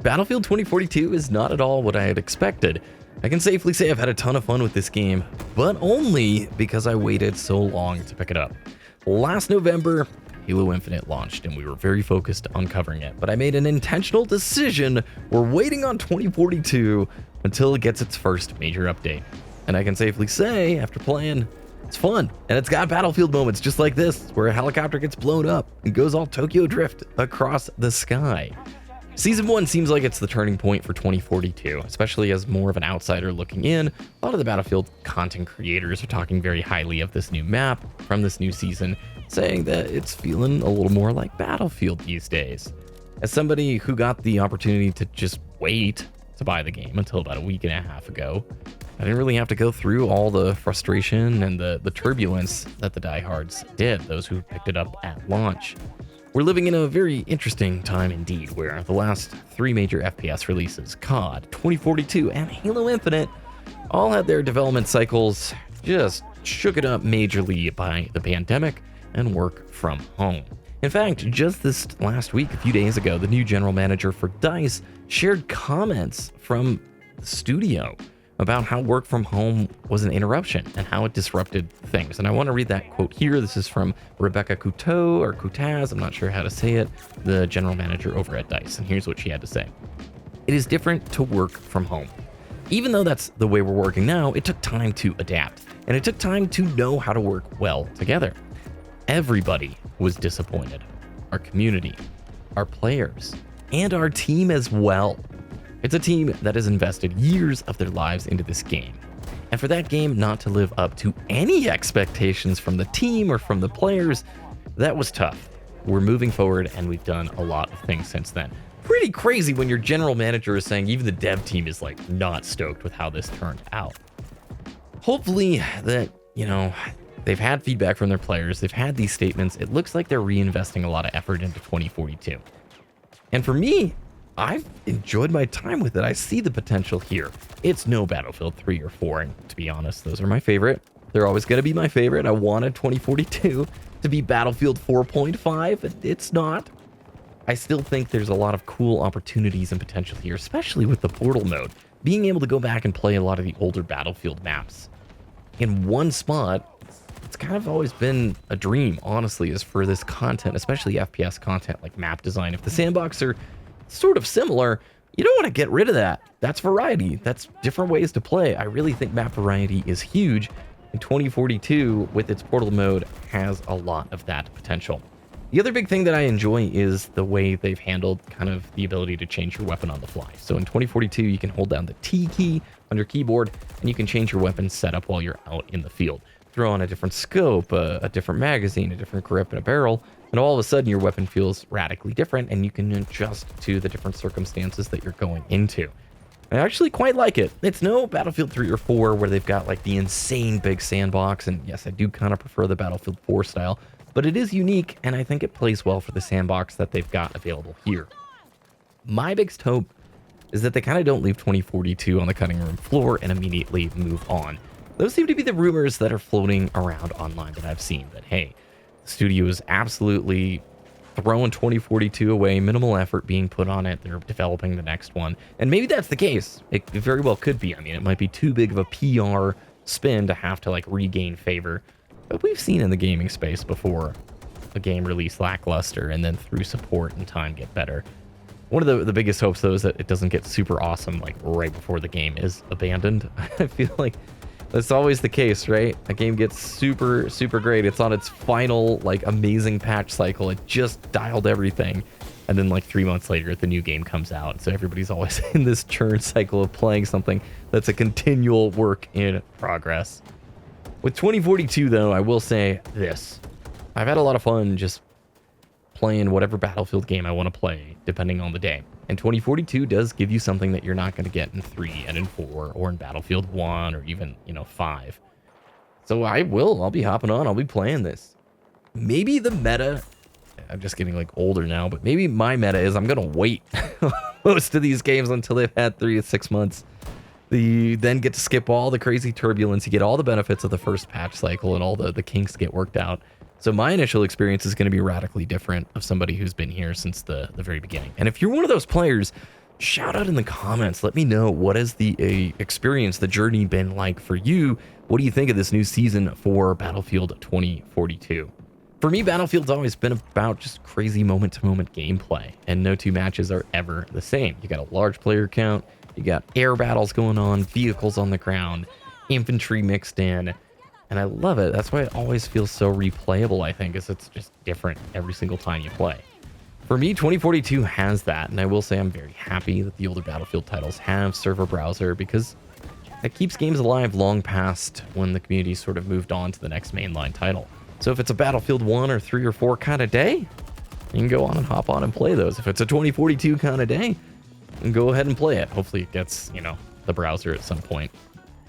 Battlefield 2042 is not at all what I had expected. I can safely say I've had a ton of fun with this game, but only because I waited so long to pick it up. Last November, Halo Infinite launched and we were very focused on covering it, but I made an intentional decision. We're waiting on 2042 until it gets its first major update. And I can safely say, after playing, it's fun. And it's got Battlefield moments just like this, where a helicopter gets blown up and goes all Tokyo Drift across the sky. Season 1 seems like it's the turning point for 2042, especially as more of an outsider looking in. A lot of the Battlefield content creators are talking very highly of this new map from this new season, saying that it's feeling a little more like Battlefield these days. As somebody who got the opportunity to just wait to buy the game until about a week and a half ago, I didn't really have to go through all the frustration and the turbulence that the diehards did, those who picked it up at launch. We're living in a very interesting time indeed, where the last 3 major FPS releases, COD, 2042, and Halo Infinite, all had their development cycles just shook it up majorly by the pandemic and work from home. In fact, just this last week, a few days ago, the new general manager for DICE shared comments from the studio about how work from home was an interruption and how it disrupted things. And I want to read that quote here. This is from Rebecca Couteau, or Coutaz, I'm not sure how to say it, the general manager over at DICE. And here's what she had to say. It is different to work from home. Even though that's the way we're working now, it took time to adapt. And it took time to know how to work well together. Everybody was disappointed. Our community, our players, and our team as well. It's a team that has invested years of their lives into this game. And for that game not to live up to any expectations from the team or from the players, that was tough. We're moving forward and we've done a lot of things since then. Pretty crazy when your general manager is saying even the dev team is like not stoked with how this turned out. Hopefully that, they've had feedback from their players. They've had these statements. It looks like they're reinvesting a lot of effort into 2042. And for me, I've enjoyed my time with it. I see the potential here. It's no Battlefield 3 or 4, and to be honest, those are my favorite. They're always going to be my favorite. I wanted 2042 to be Battlefield 4.5, and it's not. I still think there's a lot of cool opportunities and potential here, especially with the Portal mode. Being able to go back and play a lot of the older Battlefield maps in one spot, it's kind of always been a dream, honestly, is for this content, especially FPS content like map design. If the sandbox are sort of similar, you don't want to get rid of that. That's variety. That's different ways to play. I really think map variety is huge, and 2042 with its Portal mode has a lot of that potential. The other big thing that I enjoy is the way they've handled kind of the ability to change your weapon on the fly. So in 2042, you can hold down the T key on your keyboard and you can change your weapon setup while you're out in the field. Throw on a different scope, a different magazine, a different grip and a barrel, and all of a sudden your weapon feels radically different and you can adjust to the different circumstances that you're going into. I actually quite like it. It's no Battlefield 3 or 4 where they've got like the insane big sandbox, and yes, I do kind of prefer the Battlefield 4 style, but it is unique and I think it plays well for the sandbox that they've got available here. My biggest hope is that they kind of don't leave 2042 on the cutting room floor and immediately move on. Those seem to be the rumors that are floating around online that I've seen, that hey, the studio is absolutely throwing 2042 away, minimal effort being put on it, they're developing the next one. And maybe that's the case. It very well could be. I mean, it might be too big of a PR spin to have to like regain favor. But we've seen in the gaming space before a game release lackluster and then through support and time get better. One of the biggest hopes though is that it doesn't get super awesome like right before the game is abandoned. I feel like that's always the case, right? A game gets super, super great. It's on its final, like, amazing patch cycle. It just dialed everything. And then, like, 3 months later, the new game comes out. So everybody's always in this churn cycle of playing something that's a continual work in progress. With 2042, though, I will say this. I've had a lot of fun just playing whatever Battlefield game I want to play, depending on the day. And 2042 does give you something that you're not going to get in 3 and in 4 or in Battlefield 1 or even, 5. So I'll be hopping on. I'll be playing this. Maybe the meta, I'm just getting like older now, but maybe my meta is I'm going to wait most of these games until they've had 3 to 6 months. You then get to skip all the crazy turbulence. You get all the benefits of the first patch cycle and all the kinks get worked out. So my initial experience is going to be radically different of somebody who's been here since the very beginning. And if you're one of those players, shout out in the comments. Let me know, what has the experience, the journey been like for you? What do you think of this new season for Battlefield 2042? For me, Battlefield's always been about just crazy moment-to-moment gameplay, and no two matches are ever the same. You got a large player count, you got air battles going on, vehicles on the ground, infantry mixed in, and I love it. That's why it always feels so replayable, I think, is it's just different every single time you play. For me, 2042 has that, and I will say I'm very happy that the older Battlefield titles have server browser, because that keeps games alive long past when the community sort of moved on to the next mainline title. So if it's a Battlefield 1 or 3 or 4 kind of day, you can go on and hop on and play those. If it's a 2042 kind of day, you can go ahead and play it. Hopefully it gets, the browser at some point.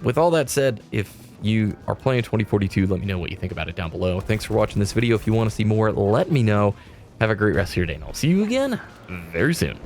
With all that said, if you are playing 2042, let me know what you think about it down below. Thanks for watching this video. If you want to see more, let me know. Have a great rest of your day, and I'll see you again very soon.